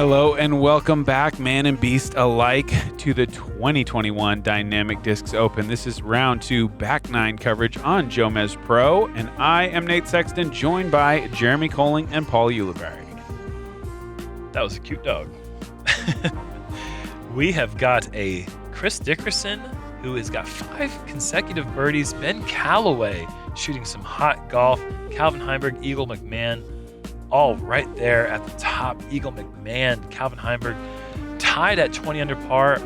Hello and welcome back, man and beast alike, to the 2021 Dynamic Discs Open. This is round 2 back 9 coverage on JomezPro, and I am Nate Sexton, joined by Jeremy Koling and Paul Ulibarri. That was a cute dog. We have got a Chris Dickerson, who has got 5 consecutive birdies. Ben Callaway shooting some hot golf. Calvin Heimburg, Eagle McMahon, all right there at the top. Eagle McMahon, Calvin Heimburg tied at 20 under par.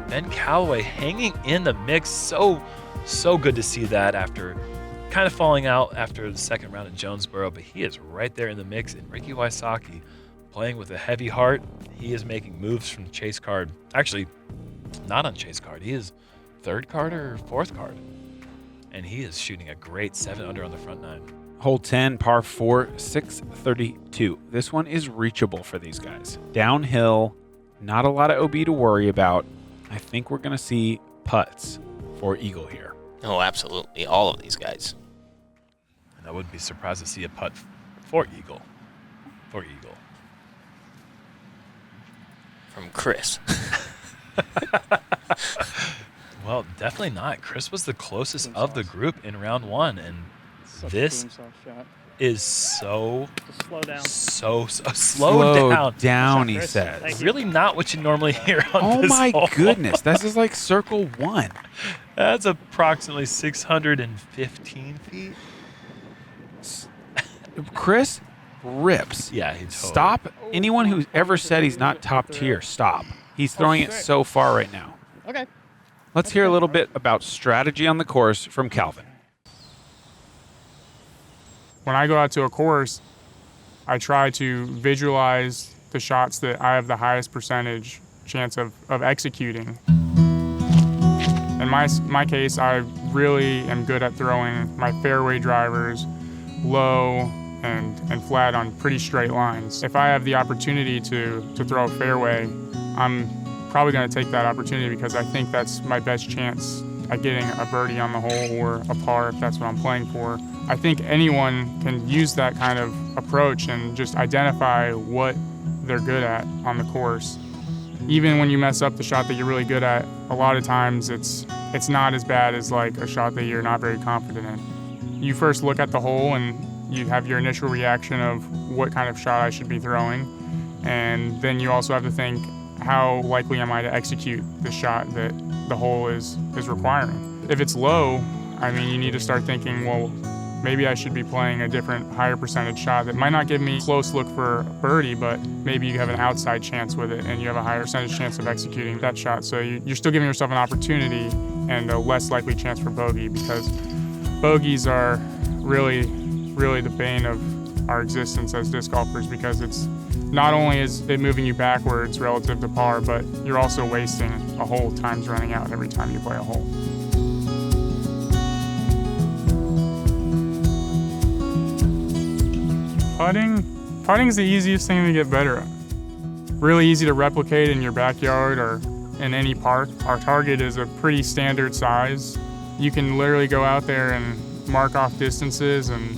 Ben Callaway hanging in the mix. So good to see that after kind of falling out after the second round at Jonesboro, but he is right there in the mix. And Ricky Wysocki playing with a heavy heart. He is making moves from the chase card. Actually, not on chase card. He is third card or fourth card. And he is shooting a great 7 under on the front 9. Hole 10, par 4, 632. This one is reachable for these guys. Downhill, not a lot of OB to worry about. I think we're going to see putts for Eagle here. Oh, absolutely. All of these guys. And I wouldn't be surprised to see a putt for Eagle. From Chris. Well, definitely not. Chris was the closest of the group in round 1, and this is so slow down, he says. Really not what you normally hear on this my hole. Goodness, this is like circle 1. That's approximately 615 feet. Chris rips. Yeah, he totally. Stop. Anyone who's ever said he's not top tier, stop. He's throwing it so far right now. Okay. Let's hear a little bit about strategy on the course from Calvin. When I go out to a course, I try to visualize the shots that I have the highest percentage chance of executing. In my case, I really am good at throwing my fairway drivers low and flat on pretty straight lines. If I have the opportunity to throw a fairway, I'm probably going to take that opportunity because I think that's my best chance at getting a birdie on the hole or a par if that's what I'm playing for. I think anyone can use that kind of approach and just identify what they're good at on the course. Even when you mess up the shot that you're really good at, a lot of times it's not as bad as like a shot that you're not very confident in. You first look at the hole and you have your initial reaction of what kind of shot I should be throwing, and then you also have to think, how likely am I to execute the shot that the hole is requiring? If it's low, I mean, you need to start thinking, well, maybe I should be playing a different, higher percentage shot that might not give me a close look for birdie, but maybe you have an outside chance with it and you have a higher percentage chance of executing that shot. So you're still giving yourself an opportunity and a less likely chance for bogey, because bogeys are really the bane of our existence as disc golfers, because it's not only is it moving you backwards relative to par, but you're also wasting a hole. Time's running out every time you play a hole. Putting's the easiest thing to get better at. Really easy to replicate in your backyard or in any park. Our target is a pretty standard size. You can literally go out there and mark off distances, and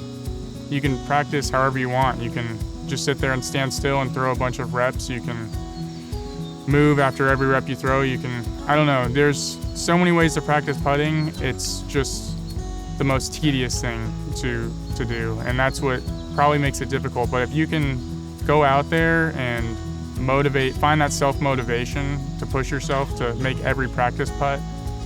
you can practice however you want. You can just sit there and stand still and throw a bunch of reps. You can move after every rep you throw. You can, I don't know, there's so many ways to practice putting. It's just the most tedious thing to do, and that's what probably makes it difficult. But if you can go out there and find that self-motivation to push yourself to make every practice putt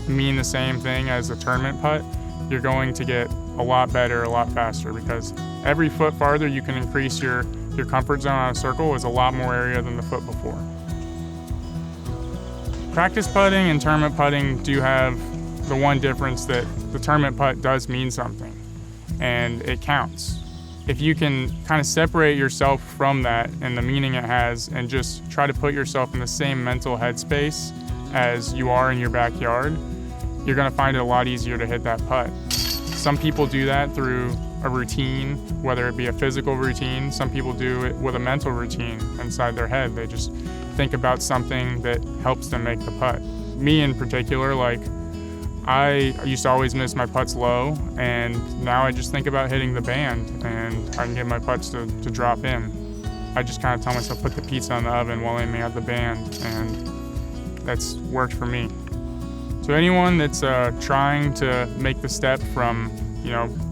mean the same thing as a tournament putt, you're going to get a lot better, a lot faster, because every foot farther you can increase your comfort zone on a circle is a lot more area than the foot before. Practice putting and tournament putting do have the one difference that the tournament putt does mean something, and it counts. If you can kind of separate yourself from that and the meaning it has and just try to put yourself in the same mental headspace as you are in your backyard, you're going to find it a lot easier to hit that putt. Some people do that through a routine, whether it be a physical routine. Some people do it with a mental routine inside their head. They just think about something that helps them make the putt. Me in particular, like, I used to always miss my putts low, and now I just think about hitting the band and I can get my putts to drop in. I just kind of tell myself, put the pizza in the oven while aiming at the band, and that's worked for me. So anyone that's trying to make the step from,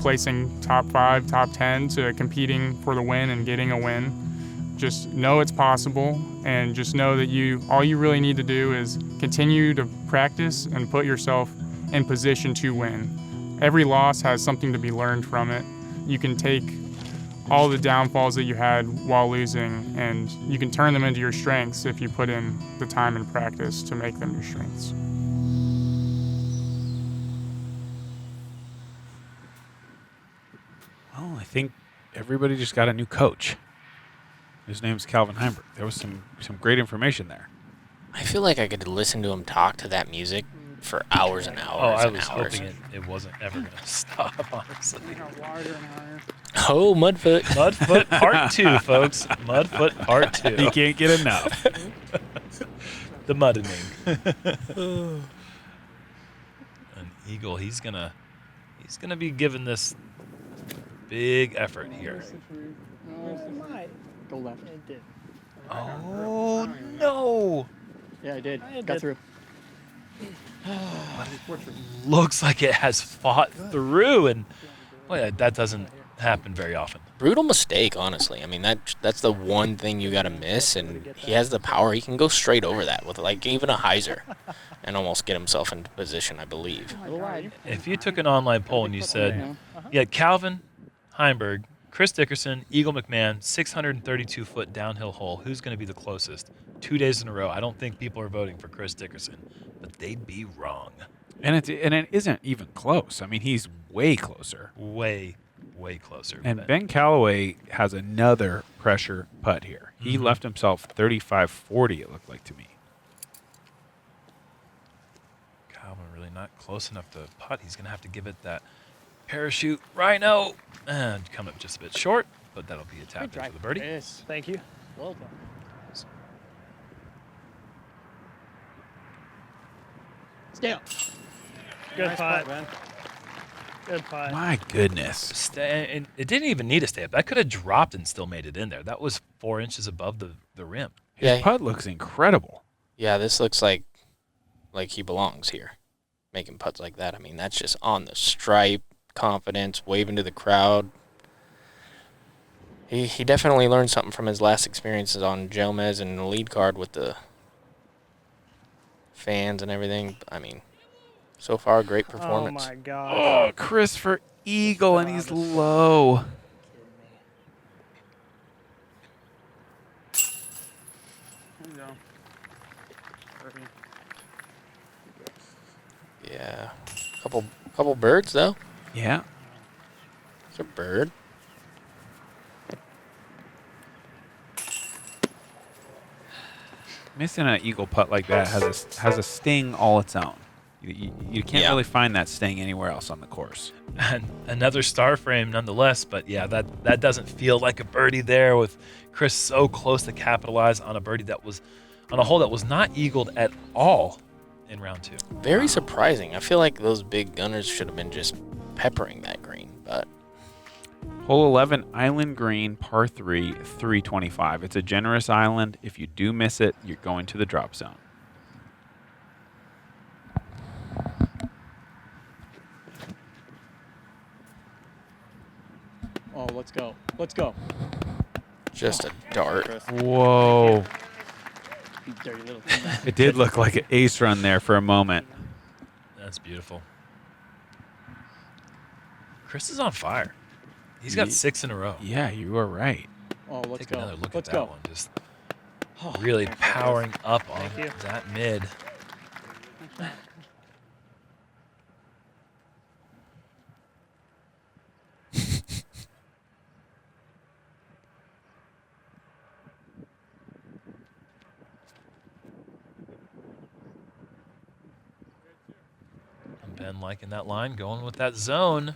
placing top 5, top 10 to competing for the win and getting a win, just know it's possible, and just know that all you really need to do is continue to practice and put yourself in position to win. Every loss has something to be learned from it. You can take all the downfalls that you had while losing, and you can turn them into your strengths if you put in the time and practice to make them your strengths. Well, I think everybody just got a new coach. His name's Calvin Heimburg. There was some great information there. I feel like I could listen to him talk to that music for hours and hours. Oh, I and was hours. hoping it wasn't ever going to stop, honestly. Oh, Mudfoot. Mudfoot Part 2, folks. Mudfoot Part 2. He can't get enough. The muddening. An eagle. He's gonna be given this big effort here. Go left. It did. Oh no! Yeah, I did. Got through. Looks like it has fought through, and that doesn't happen very often. Brutal mistake, honestly. I mean, that's the one thing you got to miss, and he has the power. He can go straight over that with, like, even a hyzer and almost get himself into position, I believe. If you took an online poll and you said, Calvin Heimburg, Chris Dickerson, Eagle McMahon, 632-foot downhill hole, who's going to be the closest? 2 days in a row. I don't think people are voting for Chris Dickerson, but they'd be wrong. And it isn't even close. I mean, he's way closer. Way closer. And Ben Callaway has another pressure putt here. He left himself 35-40, it looked like to me. Calvin really not close enough to putt. He's going to have to give it that parachute rhino and come up just a bit short, but that'll be a tap in for the birdie. Yes, thank you. Well done. Stay up. Good putt, man. Good putt. My goodness. And it didn't even need a stay up. That could have dropped and still made it in there. That was 4 inches above the rim. His putt looks incredible. Yeah, this looks like he belongs here, making putts like that. I mean, that's just on the stripe, confidence, waving to the crowd. He definitely learned something from his last experiences on Jomez and the lead card with the fans and everything. I mean, so far, great performance. Oh, my God. Oh, Chris for eagle, and he's low. There you go. Perfect. Yeah. Couple birds, though. Yeah. It's a bird. Missing an eagle putt like that has a sting all its own. You can't really find that sting anywhere else on the course. And another star frame nonetheless, but yeah, that doesn't feel like a birdie there with Chris so close to capitalize on a birdie that was on a hole that was not eagled at all in round 2. Very surprising. I feel like those big gunners should have been just peppering that green, but Hole 11, island green, par 3, 325. It's a generous island. If you do miss it, you're going to the drop zone. Oh, let's go. Let's go. just a dart. Whoa. You dirty little It did look like an ace run there for a moment. That's beautiful. Chris is on fire. He's got 6 in a row. Yeah, you are right. Oh, let's Take go. another look Let's at that go. one. Just really powering up on Thank you. that mid. And Ben liking that line, going with that zone.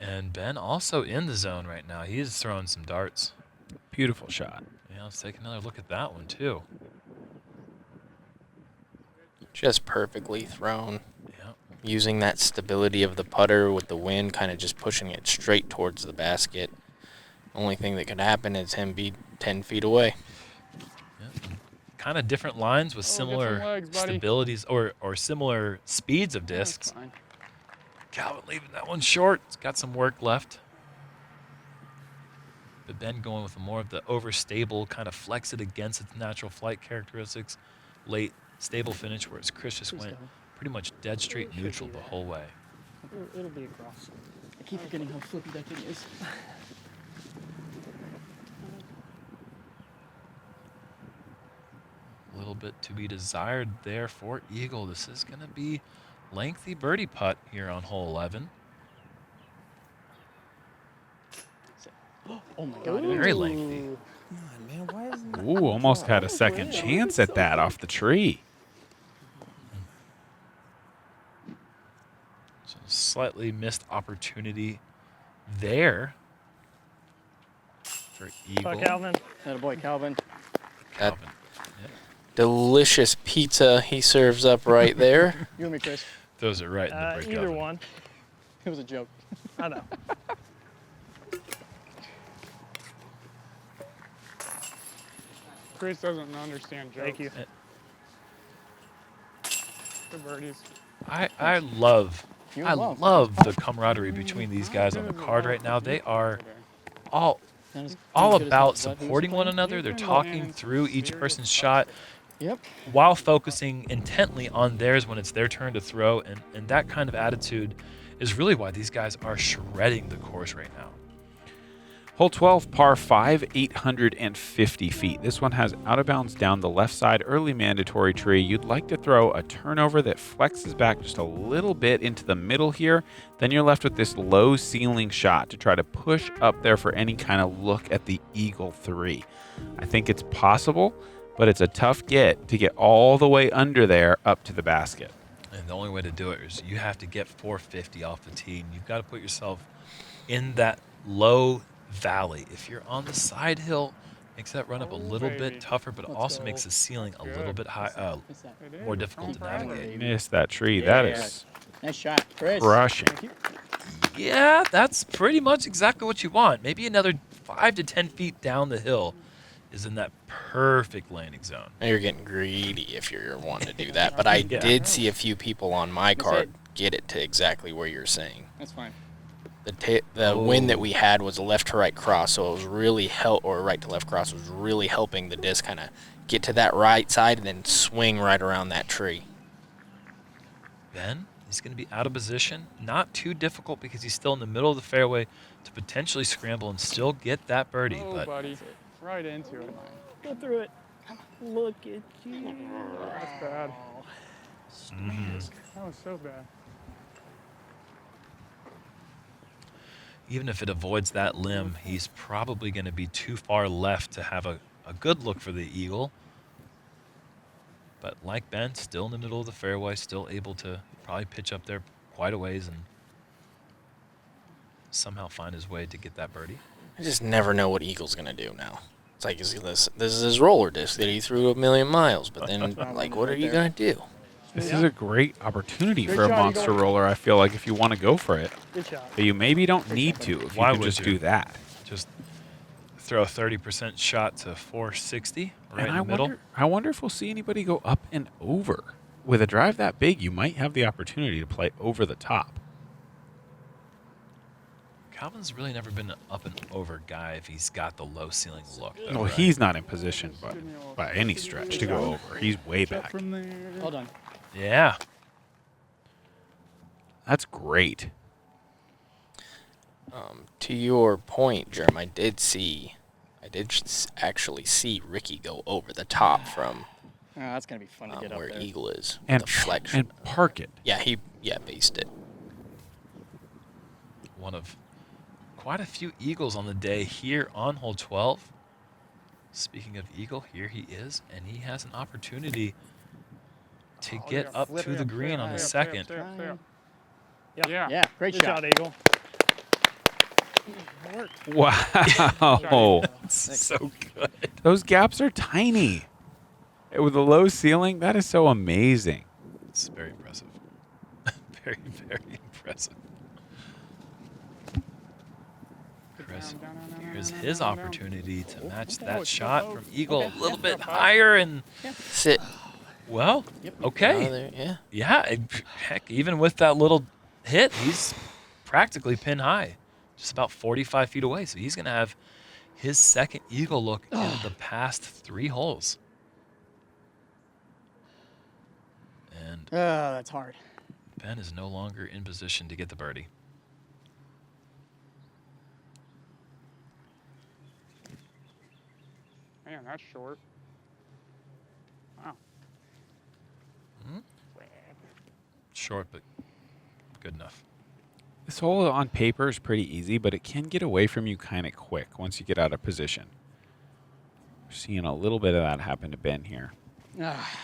And Ben also in the zone right now. He is throwing some darts. Beautiful shot. Yeah, let's take another look at that one too. Just perfectly thrown. Yeah. Using that stability of the putter with the wind, kind of just pushing it straight towards the basket. Only thing that could happen is him be 10 feet away. Kind of different lines with Oh, get similar some legs, buddy. stabilities or similar speeds of discs. Fine. Calvin leaving that one short. It's got some work left. But Ben going with more of the overstable, kind of flex it against its natural flight characteristics. Late, stable finish, whereas Chris just went pretty much dead straight neutral the whole way. It'll be across. I keep forgetting how flippy that thing is. A little bit to be desired there for Eagle. This is going to be lengthy birdie putt here on hole 11. Oh my God. Very lengthy. Ooh, almost had a second chance at that off the tree. So slightly missed opportunity there for Eagle. Calvin. Boy, Calvin. Calvin. Delicious pizza he serves up right there. You and me, Chris. Throws it right in the brick Either oven. one. It was a joke. I know. Chris doesn't understand jokes. Thank you. The birdies. I love You I as well. love the camaraderie between these guys on the card right now. They are all about supporting one another. They're talking through each person's shot Yep. while focusing intently on theirs when it's their turn to throw. And that kind of attitude is really why these guys are shredding the course right now. Hole 12, par 5, 850 feet. This one has out of bounds down the left side, early mandatory tree. You'd like to throw a turnover that flexes back just a little bit into the middle here. Then you're left with this low ceiling shot to try to push up there for any kind of look at the Eagle 3. I think it's possible, but it's a tough get to get all the way under there up to the basket. And the only way to do it is you have to get 450 off the tee. And you've got to put yourself in that low valley. If you're on the side hill, makes that run up a little bit tougher, but also makes the ceiling a little bit high, more difficult to navigate. Missed that tree. That is Nice shot, Chris. crushing. Yeah, that's pretty much exactly what you want. Maybe another 5 to 10 feet down the hill is in that perfect landing zone. Now you're getting greedy if you're wanting to do that, but I did see a few people on my card get it to exactly where you're saying. That's fine. The wind that we had was a left to right cross, so it was really or right to left cross was really helping the disc kind of get to that right side and then swing right around that tree. Ben, he's going to be out of position. Not too difficult because he's still in the middle of the fairway to potentially scramble and still get that birdie. Oh, But buddy. Right into it. Go through it. Look at you. That's bad. That was so bad. even if it avoids that limb, he's probably going to be too far left to have a good look for the eagle. But like Ben, still in the middle of the fairway, still able to probably pitch up there quite a ways and somehow find his way to get that birdie. I just never know what Eagle's going to do now. It's like, this is his roller disc that he threw 1,000,000 miles, but then, like, what are you going to do? This is a great opportunity Good for a shot, monster Eagle. roller, I feel like, if you want to go for it. Good shot. But you maybe don't need to if Why you can would just you? do that. Just throw a 30% shot to 460 right And in the middle. I wonder if we'll see anybody go up and over. With a drive that big, you might have the opportunity to play over the top. Calvin's really never been an up and over guy if he's got the low ceiling look. Though, Well, right? he's not in position by any stretch to go over. He's way back. From there. Well done. Yeah. That's great. To your point, Jerm, I did actually see Ricky go over the top from Oh, that's going to be fun to get up where there. Eagle is. And, the flexion. and park it. Yeah, based it. One of quite a few eagles on the day here on hole 12. Speaking of eagle, here he is, and he has an opportunity to get up to the green on the second. Stay up, stay up. Yeah. Yeah. Great Good shot. shot, Eagle. Wow. So good. Those gaps are tiny. With a low ceiling, that is so amazing. It's very impressive. Very, very impressive. Chris, Down, down, down, here's down, his down, down. opportunity to match Oh, that it's shot low. from Eagle Okay, a little yeah, bit fine. higher. And, Sit. well, Yep. okay. Oh, there, yeah. Yeah, heck, even with that little hit, he's practically pin high, just about 45 feet away. So he's going to have his second Eagle look in the past 3 holes. And Oh, that's hard. Ben is no longer in position to get the birdie. Man, that's short. Wow. Short, but good enough. This hole on paper is pretty easy, but it can get away from you kind of quick once you get out of position. We're seeing a little bit of that happen to Ben here. Ah,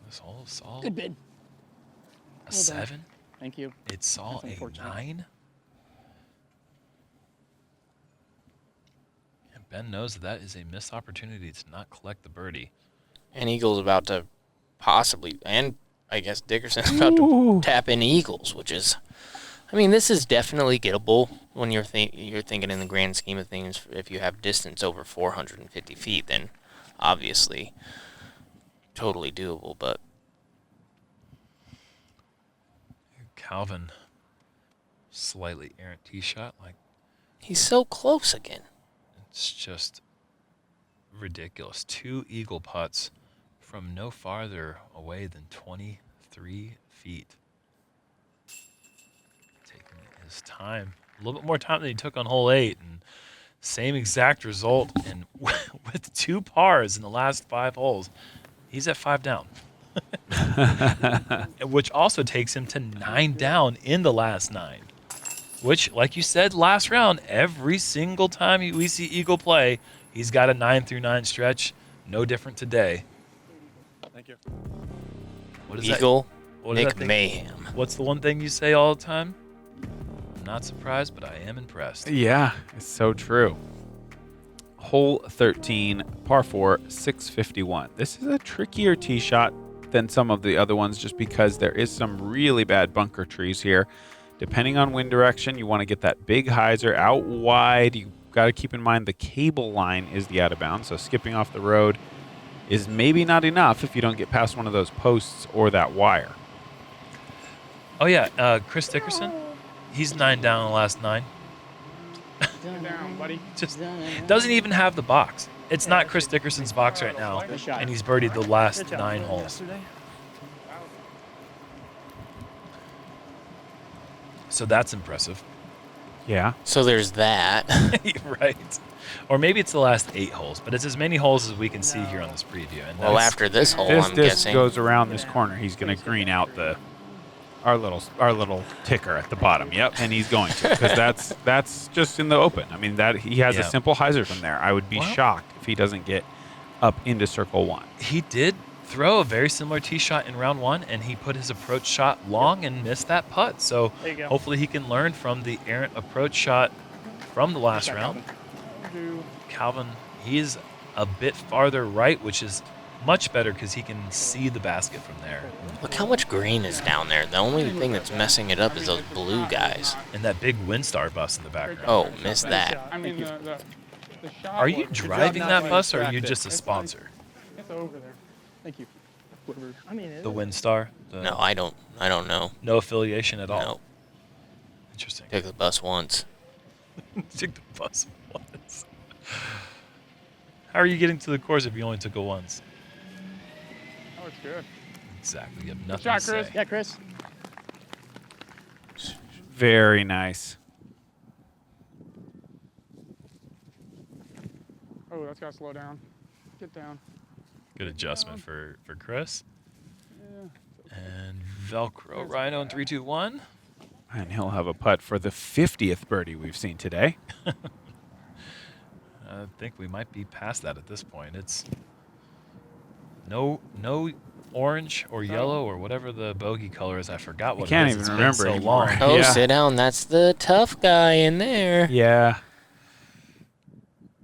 This hole saw good bid. a Well done. 7. Thank you. It saw That's a unfortunate. 9. And Ben knows that is a missed opportunity to not collect the birdie. And Eagle's about to possibly, and I guess Dickerson's about to tap in Eagles, which is, I mean, this is definitely gettable when you're thinking in the grand scheme of things. If you have distance over 450 feet, then obviously totally doable. But Calvin, slightly errant tee shot. Like, he's so close again. it's just ridiculous. 2 Eagle putts from no farther away than 23 feet. Taking his time. A little bit more time than he took on hole 8. And same exact result. And with 2 pars in the last 5 holes, he's at 5 down. Which also takes him to 9 down in the last 9. Which, like you said last round, every single time we see Eagle play, he's got a 9 through 9 stretch. No different today. Thank you. What is Eagle, that? What is Nick that thing? Mayhem. What's the one thing you say all the time? I'm not surprised, but I am impressed. Yeah, it's so true. Hole 13, par 4, 651. This is a trickier tee shot than some of the other ones just because there is some really bad bunker trees here. Depending on wind direction, you want to get that big hyzer out wide. You got to keep in mind the cable line is the out of bounds, so skipping off the road is maybe not enough if you don't get past one of those posts or that wire. Oh, yeah, Chris Dickerson. He's 9 down in the last 9. Get down, buddy. Just doesn't even have the box. It's not Chris Dickerson's box right now, Good shot. and he's birdied the last Good job. 9 holes. Yesterday. So that's impressive. Yeah. So there's that. Right. Or maybe it's the last 8 holes, but it's as many holes as we can see here on this preview. And Well, that's- after this hole, This I'm disc guessing. goes around this corner. He's going to green out our little ticker at the bottom. Yep, and he's going to because that's just in the open. I mean that he has a Yeah. simple hyzer from there. I would be Well- shocked if he doesn't get up into circle 1. he did throw a very similar tee shot in round 1, and he put his approach shot long and missed that putt. So There you go. hopefully he can learn from the errant approach shot from the last Shot, round. Calvin. Calvin, he's a bit farther right, which is much better because he can see the basket from there. Look how much green is down there. The only thing that's messing it up is those blue guys. And that big Windstar bus in the background. Oh, missed that. I mean, the shot Are you was- driving not that getting bus, or are you distracted. just a sponsor? It's over there. Thank you. Whoever. I mean, The Windstar? The- No, I don't know. No affiliation at all. No, Interesting. took the bus once. Took the bus once. How are you getting to the course if you only took it once? Oh, it's good. Exactly. You have nothing shot, to Chris. say. Yeah, Chris. Very nice. Oh, that's got to slow down. Get down. Good adjustment for Chris. Yeah. And Velcro Rhino in 3, 2, 1. And he'll have a putt for the 50th birdie we've seen today. I think we might be past that at this point. It's no orange or yellow or whatever the bogey color is. I forgot what can't it is. even It's been remember so anymore. long. Oh, Yeah. sit down. That's the tough guy in there. Yeah.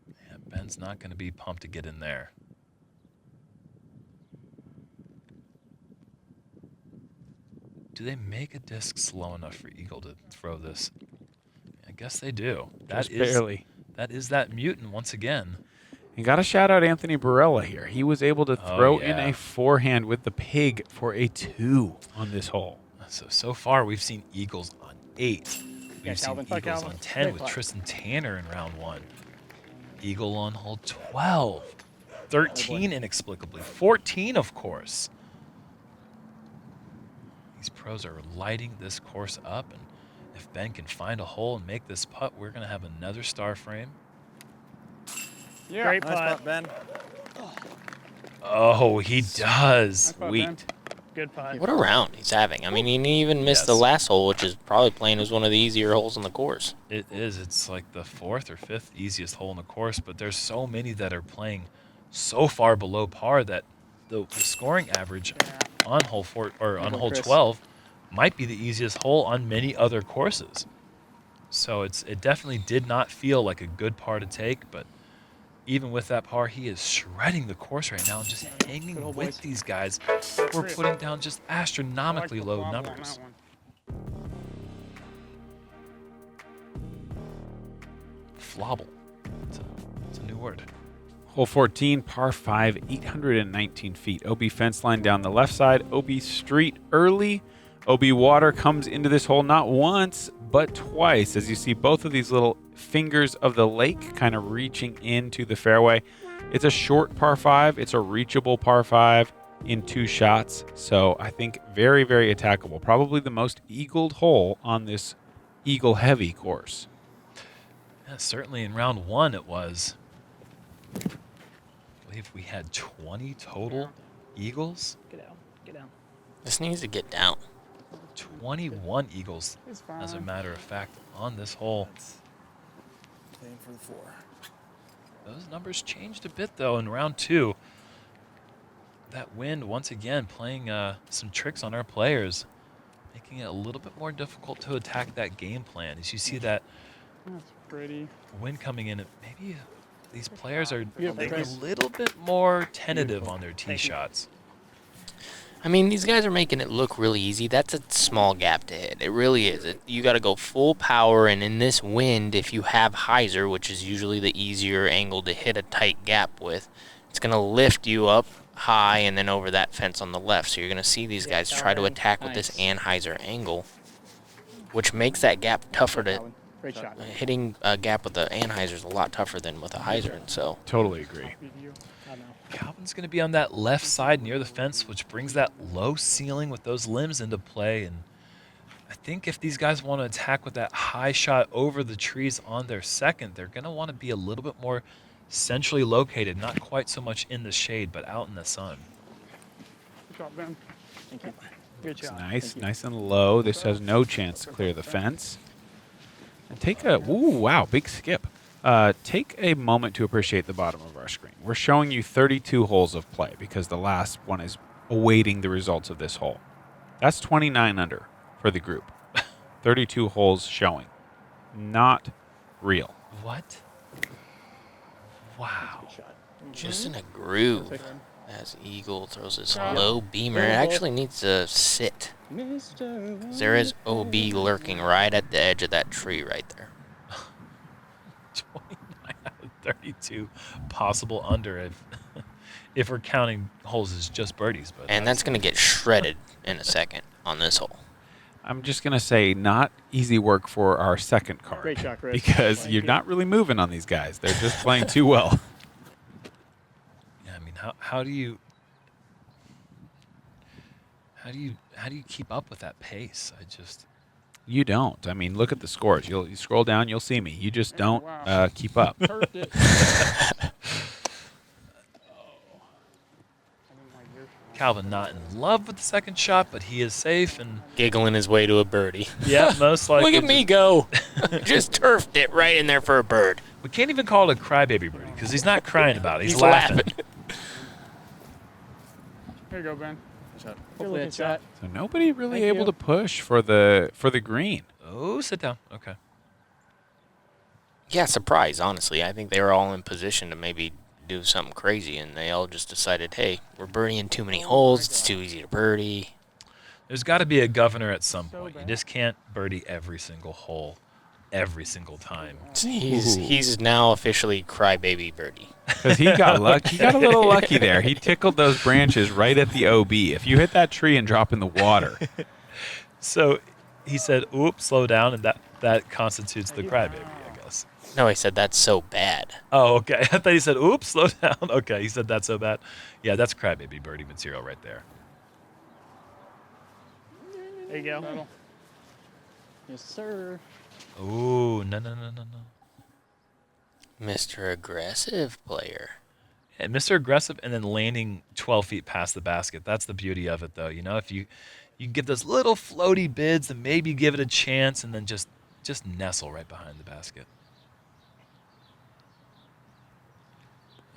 Yeah, Ben's not going to be pumped to get in there. Do they make a disc slow enough for Eagle to throw this? guess they do. Just barely. That is that mutant once again. And got to shout out Anthony Barella here. He was able to throw in yeah. a forehand with the pig for a 2 on this hole. So far, we've seen eagles on 8. Yeah, We've seen Calvin. Bye, eagles Calvin. on 10 Hey, with bye. Tristan Tanner in round 1. Eagle on hole 12. 13 inexplicably. 14, of course. These pros are lighting this course up, and if Ben can find a hole and make this putt, we're going to have another star frame. Yeah. Great Nice putt. putt, Ben. Oh, he does. putt, Sweet. Ben. Good putt. What a round he's having. I mean, he didn't even miss the Yes. last hole, which is probably playing as one of the easier holes on the course. It is. It's like the 4th or 5th easiest hole in the course, but there's so many that are playing so far below par that the scoring average on hole 4 or on hole Chris. 12 might be the easiest hole on many other courses. So it definitely did not feel like a good par to take, but even with that par, he is shredding the course right now and just hanging Good hole, with boys. these guys who are putting down just astronomically low numbers. Flobble. It's a new word. Hole 14, par 5, 819 feet. OB fence line down the left side. OB street early. OB water comes into this hole not once, but twice. As you see both of these little fingers of the lake kind of reaching into the fairway. It's a short par 5. It's a reachable par 5 in 2 shots. So I think very, very attackable. Probably the most eagled hole on this eagle-heavy course. Yeah, certainly in round 1 it was. I believe we had 20 total eagles. Get out. Get down. This needs to get down. 21 eagles, It's fine. as a matter of fact, on this hole. Playing for the 4. Those numbers changed a bit, though, in round 2. That wind, once again, playing some tricks on our players, making it a little bit more difficult to attack that game plan. As you see that That's pretty. wind coming in, maybe these players are Beautiful, maybe a Chris. little bit more tentative on their tee Thank you. shots. I mean, these guys are making it look really easy. That's a small gap to hit. It really is. You got to go full power, and in this wind, if you have hyzer, which is usually the easier angle to hit a tight gap with, it's going to lift you up high and then over that fence on the left. So you're going to see these guys try to attack with this Anheuser angle, which makes that gap tougher to Calvin. Great shot. hitting a gap with the Anheuser is a lot tougher than with a hyzer, and so Totally agree. I know. Calvin's going to be on that left side near the fence, which brings that low ceiling with those limbs into play. And I think if these guys want to attack with that high shot over the trees on their second, they're going to want to be a little bit more centrally located, not quite so much in the shade, but out in the sun. Good job, Ben. Thank you. Good It's shot. nice, nice and low. This has no chance to clear the fence. And take a, ooh, wow, big skip. Take a moment to appreciate the bottom of our screen. We're showing you 32 holes of play because the last one is awaiting the results of this hole. That's 29 under for the group. 32 holes showing. Not real. What? Wow. Good shot. just in a groove. As Eagle throws his low beamer, it actually needs to sit. 'Cause there is OB lurking right at the edge of that tree right there. 29 out of 32 possible under if we're counting holes as just birdies. But And that's going to get shredded in a second on this hole. I'm just going to say not easy work for our second card. Great shot, Chris. Because Thank you're you. not really moving on these guys. They're just playing too well. yeah, I mean, how do you keep up with that pace? You don't. I mean, look at the scores. You scroll down, you'll see me. You just don't wow. keep up. Turfed it. Calvin not in love with the second shot, but he is safe and Giggling his way to a birdie. yeah, most likely. Look at me go. Just turfed it right in there for a bird. We can't even call it a crybaby birdie because he's not crying about it. He's, He's laughing. laughing. Here you go, Ben. Hopefully it's shot. So nobody really Thank able you. to push for the green. Oh, sit down. Okay. Yeah, surprise, honestly. I think they were all in position to maybe do something crazy, and they all just decided, hey, we're birdieing too many holes. It's too easy to birdie. There's got to be a governor at some So point. You bad. just can't birdie every single hole. every single time. He's now officially crybaby birdie. Because he got lucky. He got a little lucky there. He tickled those branches right at the OB. If you hit that tree and drop in the water. So he said, oops, slow down, and that constitutes the crybaby, I guess. No, I said that's so bad. Oh, okay. I thought he said, oops, slow down. Okay, he said that's so bad. Yeah, that's crybaby birdie material right there. There you go. Yes, sir. Ooh, no. Mr. Aggressive player. And Mr. Aggressive and then landing 12 feet past the basket. That's the beauty of it, though. You know, if you give those little floaty bids and maybe give it a chance and then just nestle right behind the basket.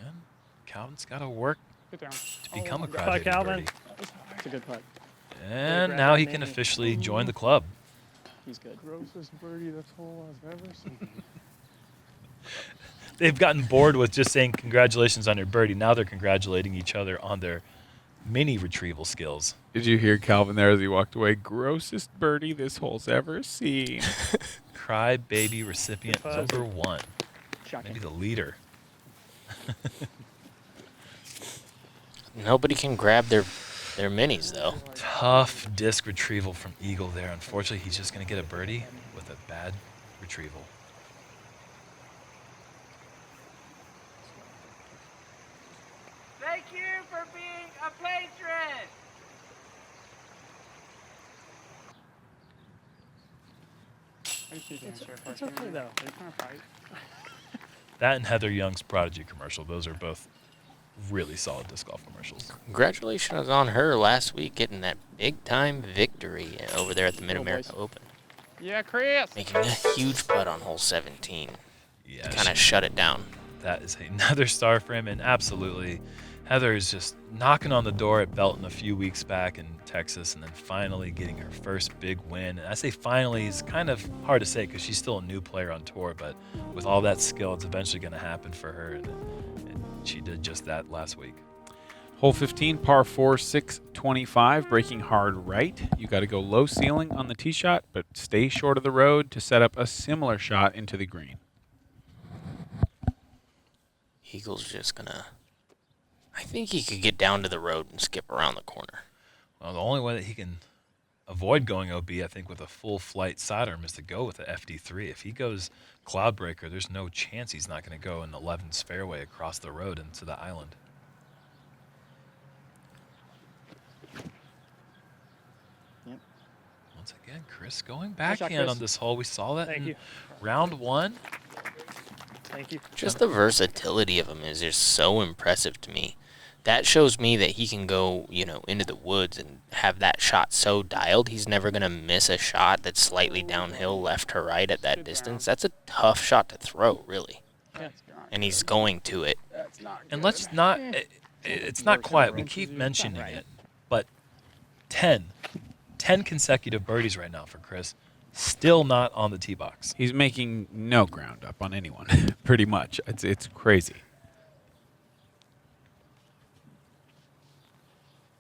And Calvin's got to work Get down. to become a Good putt, crybaby Calvin. birdie. It's a good putt. And grab now that he can maybe. officially join the club. He's good. Grossest birdie this hole I've ever seen. They've gotten bored with just saying congratulations on your birdie. Now they're congratulating each other on their mini retrieval skills. Did you hear Calvin there as he walked away? Grossest birdie this hole's ever seen. Cry baby recipient Good number 1. Shocking. Maybe the leader. Nobody can grab their minis, though. Tough disc retrieval from Eagle there. Unfortunately, he's just going to get a birdie with a bad retrieval. Thank you for being a patron. I just need to answer a It's question. okay, though. Are you trying to fight? That and Heather Young's Prodigy commercial. Those are both really solid disc golf commercials. Congratulations on her last week getting that big-time victory over there at the Go, Mid-America boys. Open. Yeah, Chris. Making a huge putt on hole 17. Yeah, Kind of shut it down. that is another star for him. And absolutely, Heather is just knocking on the door at Belton a few weeks back in Texas and then finally getting her first big win. And I say finally is kind of hard to say because she's still a new player on tour, but with all that skill, it's eventually going to happen for her. And she did just that last week. Hole 15, par 4, 625, breaking hard right. You got to go low ceiling on the tee shot, but stay short of the road to set up a similar shot into the green. Eagle's just gonna... I think he could get down to the road and skip around the corner. Well, the only way that he can avoid going OB, I think, with a full flight sidearm is to go with the FD3. If he goes Cloudbreaker, there's no chance he's not going to go in 11's fairway across the road into the island. Yep. Once again, Chris going Nice shot, backhand Chris. on this hole. We saw that Thank in you. round 1. Thank you. Just the versatility of him is just so impressive to me. That shows me that he can go, into the woods and have that shot so dialed. He's never going to miss a shot that's slightly downhill left to right at that distance. That's a tough shot to throw, really. Yeah. And he's going to it. And let's not, it's not quiet. We keep mentioning it, but 10 consecutive birdies right now for Chris. Still not on the tee box. He's making no ground up on anyone, pretty much. It's crazy.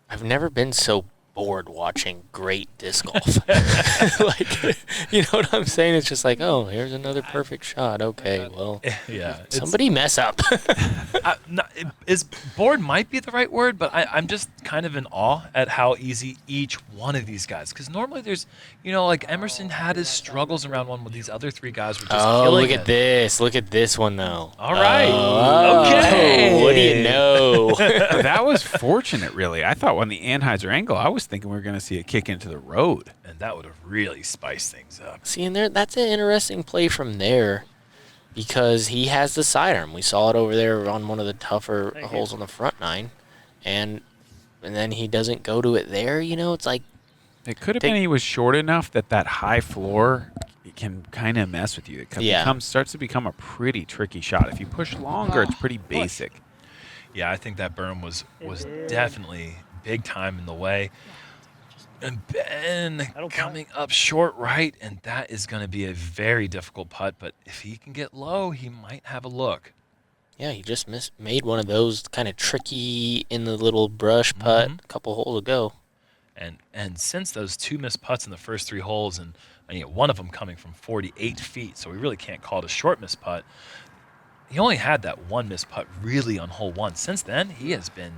I've never been so bored watching great disc golf. Like, you know what I'm saying? It's just like, oh, here's another perfect shot. Okay, well, Yeah. somebody mess up. Bored might be the right word, but I'm just kind of in awe at how easy each one of these guys. Because normally there's, like Emerson had his struggles in round 1 with these other 3 guys were just Oh, killing look at this. Look at this one, though. All right. Oh, Okay. What do you know? That was fortunate, really. I thought on the Anheuser angle, I was thinking we were going to see it kick into the road. And that would have really spiced things up. See, and that's an interesting play from there because he has the sidearm. We saw it over there on one of the tougher holes on the front 9. And then he doesn't go to it there. It's like... It could have been he was short enough that high floor can kind of mess with you. It starts to become a pretty tricky shot. If you push longer, it's pretty basic. Yeah, I think that berm was definitely big time in the way. And Ben coming up short right, and that is going to be a very difficult putt. But if he can get low, he might have a look. Yeah, he just made one of those kind of tricky in the little brush putt a couple holes ago. And since those 2 missed putts in the first 3 holes, and one of them coming from 48 feet, so we really can't call it a short missed putt. He only had that 1 missed putt really on hole 1. Since then, he has been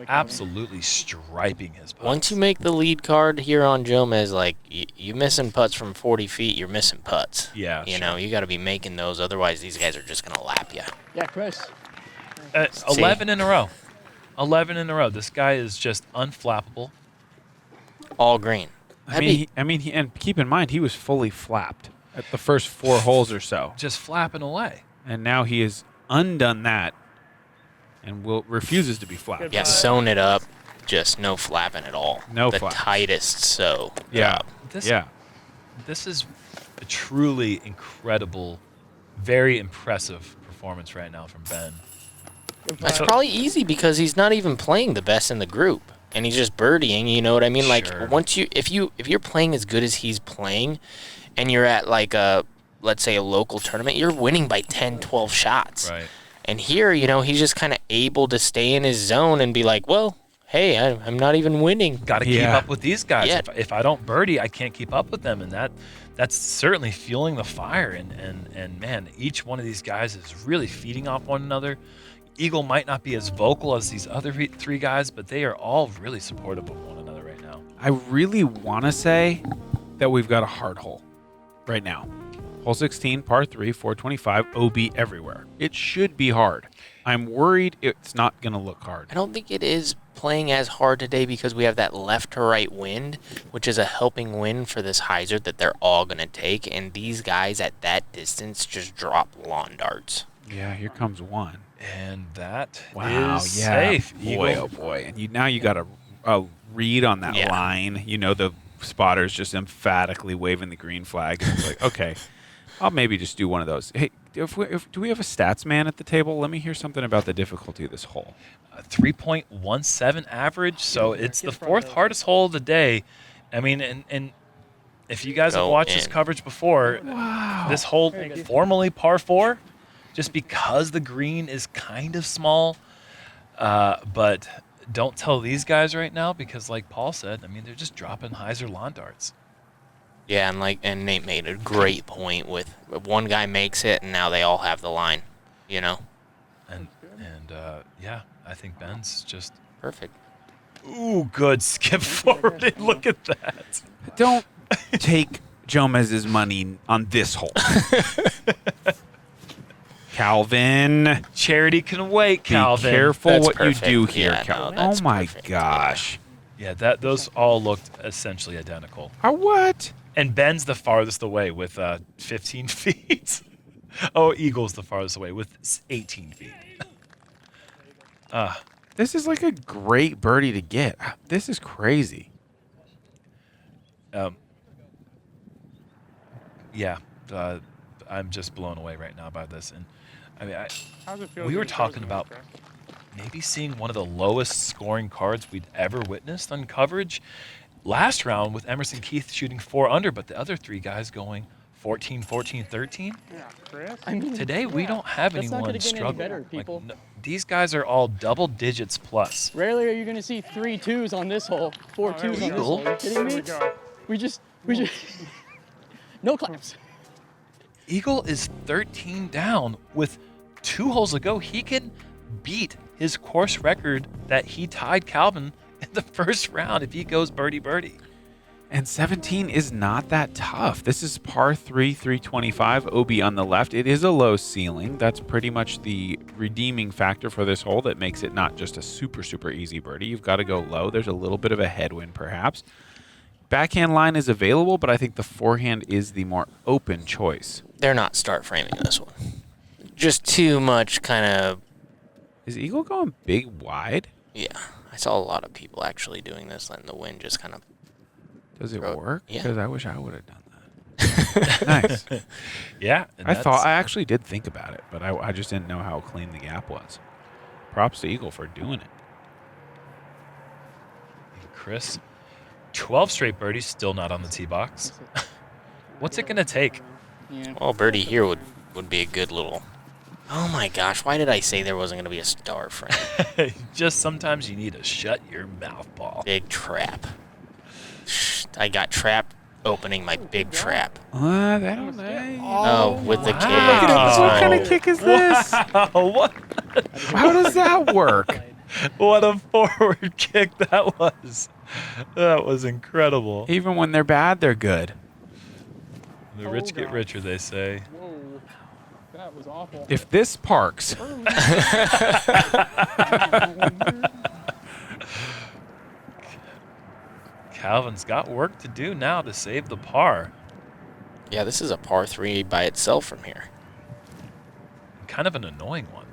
absolutely striping his putts. Once you make the lead card here on Jomez, like you missing putts from 40 feet, you're missing putts. Yeah, you know, you got to be making those. Otherwise, these guys are just gonna lap you. Yeah, Chris. 11 in a row. 11 in a row. This guy is just unflappable. All green. And keep in mind, he was fully flapped at the first 4 holes or so. Just flapping away. And now he has undone that and refuses to be flapped. Yeah, sewn it up. Just no flapping at all. No the flaps. tightest sew. Yeah. This is a truly incredible, very impressive performance right now from Ben. It's probably easy because he's not even playing the best in the group, and he's just birdieing. You know what I mean? Like once if you're playing as good as he's playing, and you're at like let's say a local tournament, you're winning by 10, 12 shots. Right. And here, he's just kind of able to stay in his zone and be like, well, hey, I'm not even winning. Got to keep up with these guys. Yeah. If I don't birdie, I can't keep up with them, and that's certainly fueling the fire. And man, each one of these guys is really feeding off one another. Eagle might not be as vocal as these other 3 guys, but they are all really supportive of one another right now. I really want to say that we've got a hard hole right now. Hole 16, par 3, 425, OB everywhere. It should be hard. I'm worried it's not going to look hard. I don't think it is playing as hard today because we have that left to right wind, which is a helping wind for this hyzer that they're all going to take. And these guys at that distance just drop lawn darts. Yeah, here comes one. And that is safe. Eagle. Boy, oh boy. And now you got a read on that line. The spotter's just emphatically waving the green flag. And it's like, okay, I'll maybe just do one of those. Hey, do we have a stats man at the table? Let me hear something about the difficulty of this hole. 3.17 average, so it's the 4th hardest hole of the day. I mean, and if you guys have watched this coverage before, this hole formerly par 4, just because the green is kind of small, but don't tell these guys right now because, like Paul said, I mean, they're just dropping hyzer lawn darts. Yeah, and Nate made a great point with one guy makes it, and now they all have the line, And yeah, I think Ben's just perfect. Ooh, good skip forward. And look at that. Don't take Jomez's money on this hole. Calvin. Charity can wait, Calvin. Be careful That's what perfect. you do here, Yeah, Calvin. no, Oh that's my perfect. gosh. Yeah, those all looked essentially identical. What? And Ben's the farthest away with 15 feet. Oh, Eagle's the farthest away with 18 feet. This is like a great birdie to get. This is crazy. Yeah, I'm just blown away right now by this. And I mean, How's it feel? we to were be talking chosen, about Chris? maybe seeing one of the lowest scoring cards we'd ever witnessed on coverage. Last round with Emerson Keith shooting 4 under, but the other 3 guys going 14, 14, 13. Yeah, Chris. I mean, Today, we don't have That's not anyone gonna get any struggling. better, people. These guys are all double digits plus. rarely are you going to see 3 2s on this hole, 4 2s on this hole. Are you kidding There we me? go. We just no claps. Eagle is 13 down with 2 holes to go. He can beat his course record that he tied Calvin in the first round if he goes birdie. And 17 is not that tough. This is par 3, 325, OB on the left. It is a low ceiling. That's pretty much the redeeming factor for this hole that makes it not just a super, super easy birdie. You've got to go low. There's a little bit of a headwind, perhaps. Backhand line is available, but I think the forehand is the more open choice. They're not start framing this one. Just too much kind of. Is Eagle going big wide? Yeah, I saw a lot of people actually doing this, letting the wind just kind of. Does it Bro, work? yeah. Because I wish I would have done that. Nice. Yeah. and I actually did think about it, but I just didn't know how clean the gap was. Props to Eagle for doing it. Chris, 12 straight birdies, still not on the tee box. What's it going to take? Yeah. Well, birdie here would be a good little Oh my gosh, why did I say there wasn't going to be a star frame? Just sometimes you need to shut your mouth, Paul. Big trap. I got trapped opening my big trap. I don't know. Oh, with the kick. What kind of kick is this? What? How does that work? What a forward kick that was. That was incredible. Even when they're bad, they're good. The rich get richer, they say. Whoa. That was awful. If this parks, Calvin's got work to do now to save the par. Yeah, this is a par 3 by itself from here. Kind of an annoying one.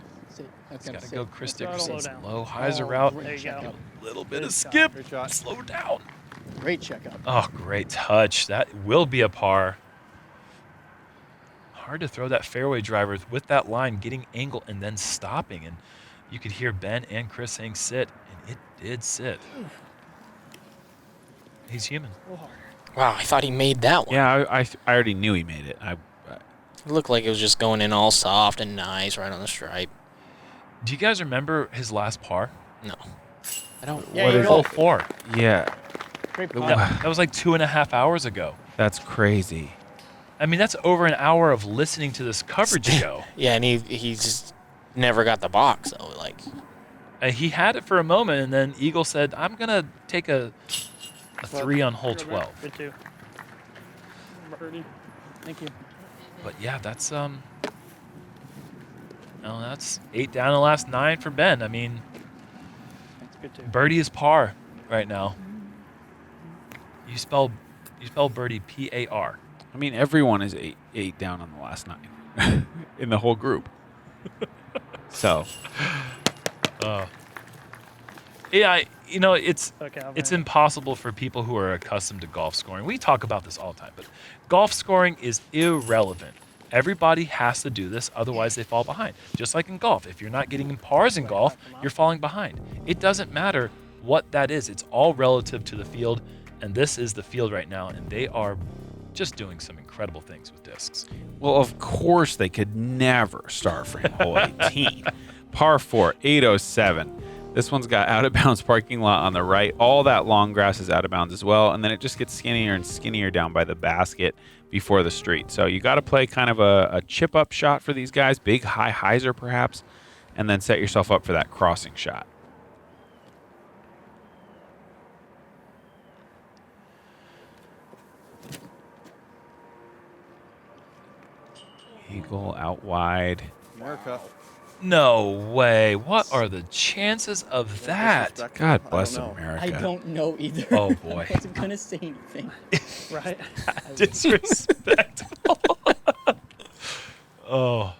That's He's got to go Chris Slow Dickerson's down. low hyzer route. There you go. A little bit of Good shot, skip. good shot. Slow down. Great checkup. Oh, great touch. That will be a par. Hard to throw that fairway driver with that line, getting angle and then stopping. And you could hear Ben and Chris saying sit, and it did sit. He's human. Wow, I thought he made that one. yeah, I already knew he made it. It looked like it was just going in all soft and nice right on the stripe. Do you guys remember his last par? No. I don't. Yeah, What you is know, Hole 4. Yeah, Great The- pot. That was like 2.5 hours ago. that's crazy. I mean, that's over an hour of listening to this coverage go. Yeah, and he just never got the box, though. Like, He had it for a moment, and then Eagle said, I'm going to take a 3 on hole 12. Good too. Birdie. Thank you. But yeah, that's that's 8 down in the last 9 for Ben. I mean, That's good too. birdie is par right now. You spell birdie P-A-R. I mean, everyone is eight down on the last 9 in the whole group. So Yeah, it's Okay, it's impossible for people who are accustomed to golf scoring. We talk about this all the time, but golf scoring is irrelevant. Everybody has to do this, otherwise they fall behind. Just like in golf, if you're not getting in pars in golf, you're falling behind. It doesn't matter what that is. It's all relative to the field, and this is the field right now, and they are just doing some incredible things with discs. well, of course they could never star frame hole 18. Par 4, 807. This one's got out of bounds parking lot on the right. All that long grass is out of bounds as well, and then it just gets skinnier and skinnier down by the basket before the street. So you got to play kind of a chip up shot for these guys, big high hyzer perhaps, and then set yourself up for that crossing shot. Eagle out wide. America. No way. What are the chances of that? Disrespectful. God I bless don't know. America. I don't know either. Oh, boy. I wasn't gonna say anything. Right? Disrespectful. Oh.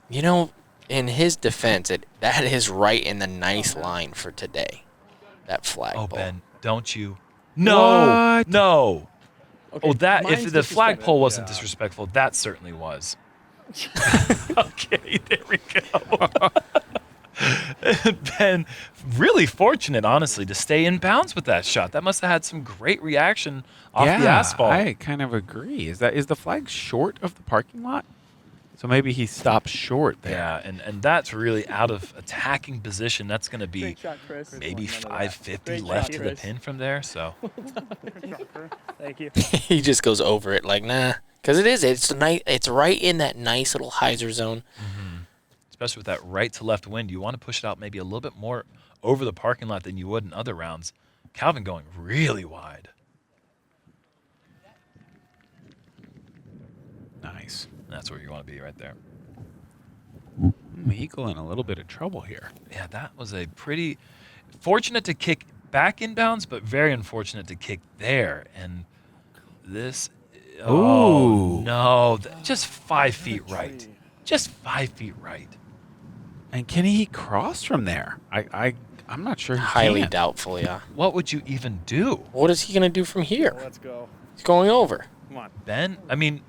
you know, in his defense, that is right in the nice line for today. That flagpole. Oh, Ben, don't you? No. What? No. Okay, Oh, that mine's if the flagpole wasn't Yeah. disrespectful, that certainly was. Okay, there we go. Ben, really fortunate, honestly, to stay in bounds with that shot. That must have had some great reaction off the asphalt. I kind of agree. Is the flag short of the parking lot? So maybe he stopped short there. Yeah, and that's really out of attacking position. That's going to be Great shot, Chris. maybe 550 Great left shot, to the Chris. pin from there. So Thank you. He just goes over it like, nah. Because it's right in that nice little hyzer zone. especially with that right to left wind, you want to push it out maybe a little bit more over the parking lot than you would in other rounds. Calvin going really wide. Nice. That's where you want to be right there. Eagle in a little bit of trouble here. Yeah, that was a pretty fortunate to kick back inbounds, but very unfortunate to kick there. And this, oh Ooh. no, just 5 feet right. Just 5 feet right. And can he cross from there? I'm not sure he Highly can. doubtful, yeah. What would you even do? What is he going to do from here? Let's go. He's going over. Come on. Ben, I mean,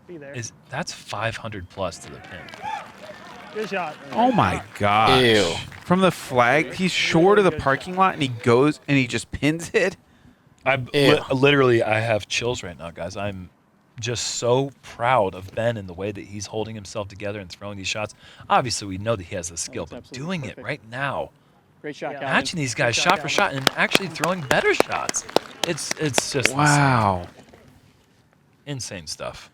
Be there. that's 500 plus to the pin. Good shot. Oh my gosh. Ew. From the flag, he's short of the parking lot and he goes and he just pins it. I Ew. literally, I have chills right now, guys. I'm just so proud of Ben and the way that he's holding himself together and throwing these shots. Obviously, we know that he has the skill, that's but absolutely doing perfect. it right now, Great shot, Calvin. matching these guys shot for shot and actually throwing better shots. It's just Wow. insane stuff.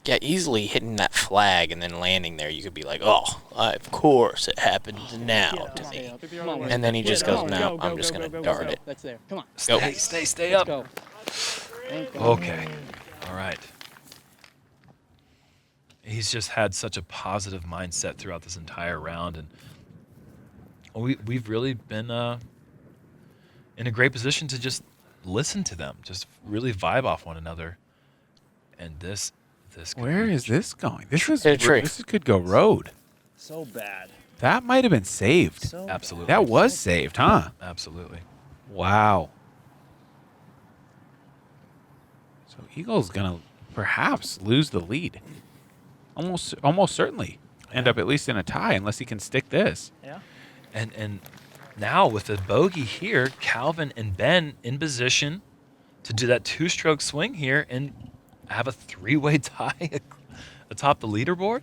Yeah, easily hitting that flag and then landing there, you could be like, oh, of course it happened now to Stay me. up. Come on, And then he just Come goes, on, no, go, I'm go, just go, going go, to go, dart go. it. That's there. Come on. Go. Stay Let's up. go. Thank God. Okay. All right. He's just had such a positive mindset throughout this entire round, and we've really been in a great position to just listen to them, just really vibe off one another. And this could Where be is this going? This could go road. So bad. That might have been saved. So absolutely That was saved, huh? absolutely. Wow. So Eagle's gonna perhaps lose the lead. Almost certainly end up at least in a tie unless he can stick this. Yeah. And now with the bogey here, Calvin and Ben in position to do that two-stroke swing here and have a three-way tie atop the leaderboard.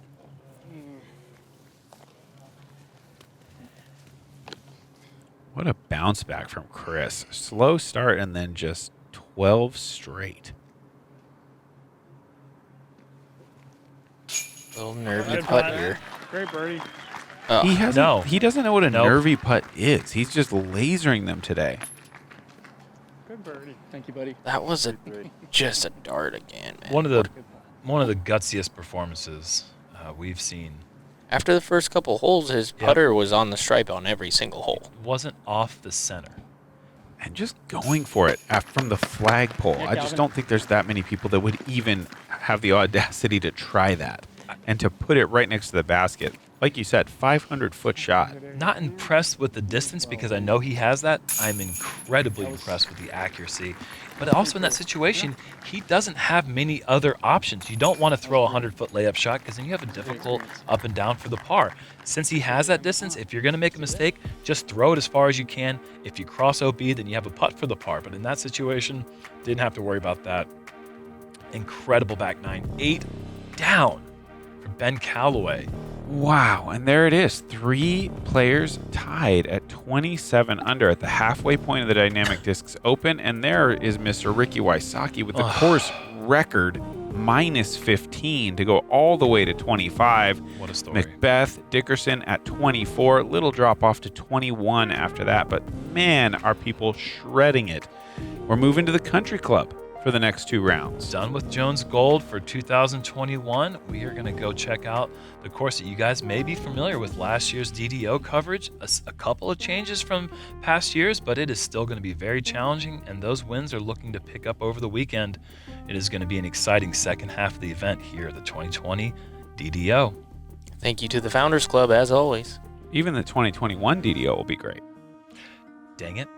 What a bounce back from Chris. Slow start and then just 12 straight. Little nervy putt here. Great birdie. He hasn't. No. He doesn't know what a Nope. nervy putt is. He's just lasering them today. Good birdie. Thank you, buddy. That was just a dart again, man. One of the gutsiest performances we've seen. After the first couple holes, his putter was on the stripe on every single hole. Wasn't off the center. And just going for it from the flagpole. Yeah, I just Calvin. don't think there's that many people that would even have the audacity to try that and to put it right next to the basket. Like you said, 500-foot shot. Not impressed with the distance because I know he has that. I'm incredibly impressed with the accuracy. But also in that situation, he doesn't have many other options. You don't want to throw a 100-foot layup shot because then you have a difficult up and down for the par. Since he has that distance, if you're going to make a mistake, just throw it as far as you can. If you cross OB, then you have a putt for the par. But in that situation, didn't have to worry about that. Incredible back nine. 8 down for Ben Callaway. Wow, and there it is. 3 players tied at 27 under at the halfway point of the Dynamic Discs Open, and there is Mr. Ricky Wysocki with the course record minus 15 to go all the way to 25. What a story. Macbeth, Dickerson at 24, little drop off to 21 after that, but man, are people shredding it. We're moving to the Country Club for the next 2 rounds. Done with Jones Gold for 2021. We are going to go check out the course that you guys may be familiar with last year's DDO coverage. A couple of changes from past years, but it is still going to be very challenging, and those wins are looking to pick up over the weekend. It is going to be an exciting second half of the event here at the 2020 DDO. Thank you to the Founders Club, as always. Even the 2021 DDO will be great. Dang it.